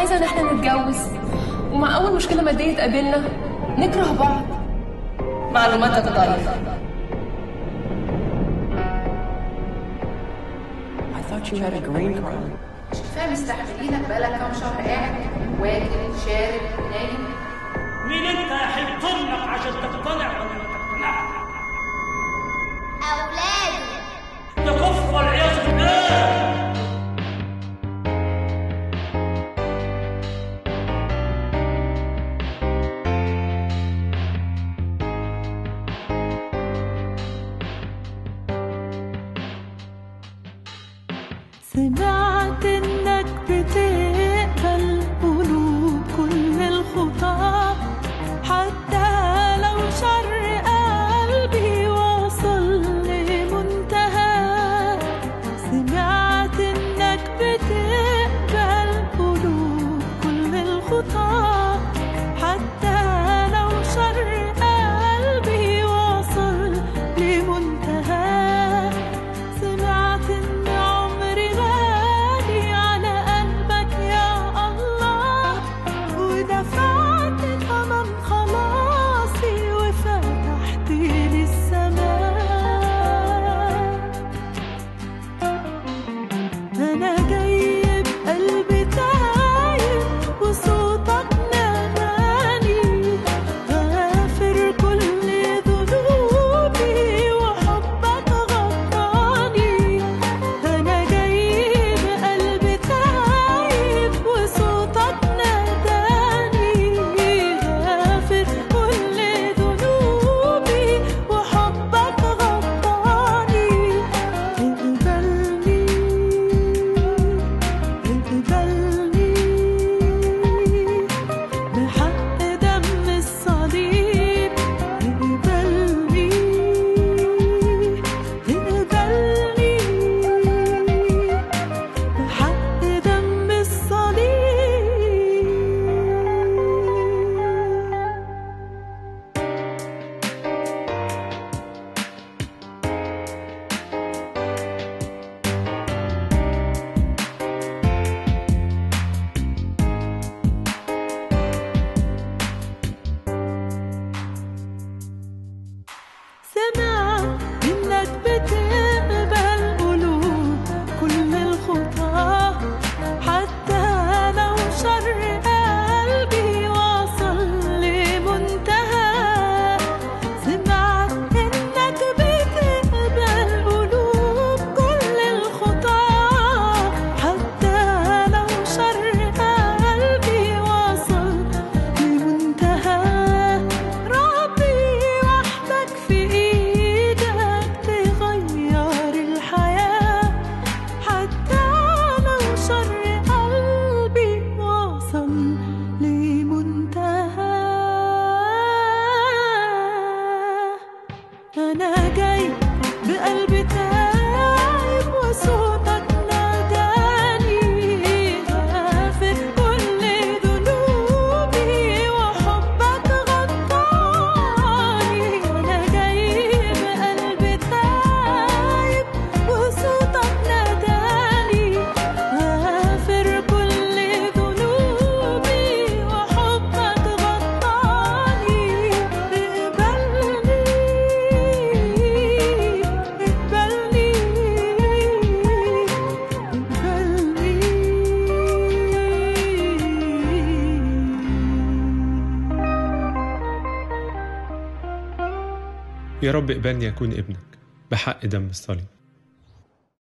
عايزة ان احنا نتجوز، ومع اول مشكلة مادية تقابلنا نكره بعض. معلوماتك ضعيفة. I thought you had a green card. فاهم مستحملينك بقالك كام شهر قاعد واكل شارب نايم. مين انت يا حبيب امك عشان تقتنع ولا ما تقتنعش؟ أولادي ده كفر والعياذ بالله. سمعت انك بتقبل قلوب كل الخطاة، حتى لو شر قلبي وصل لمنتهى. سمعت انك بتقبل قلوب كل الخطاة، حتى لو شر قلبي وصل لمنتهى. سمعت ان عمري غالي على قلبك يا الله، ودفعت ثمن خلاصي وفتحت لي السماء. انا جاي بقلبي تايب وصوتك ناداني، غافر كل ذنوبي وحبك غطاني. انا جاي بقلبي تايب وصوتك ناداني، غافر كل ذنوبي وحبك غطاني. اقبلني اقبلني بحق دم الصليب. اقبلني اقبلني بحق دم الصليب. سمعت إنك بتقبل قلوب كل الخطاة، حتى لو شر قلبي وصل لمنتهى. سمعت إنك بتقبل قلوب كل الخطاة، حتى لو شر قلبي وصل لمنتهى. ربي وحدك في ايدك تغير الحياة، حتى لو شر قلبي وصل لمنتهى. أنا جاي بقلبي تايب وصوتك ناداني، غافر كل ذنوبي وحبك غطاني. أنا جاي بقلبي تايب وصوتك ناداني، غافر كل ذنوبي وحبك غطاني. اقبلني اقبلني يا رب اقبلني أكون ابنك بحق دم الصليب.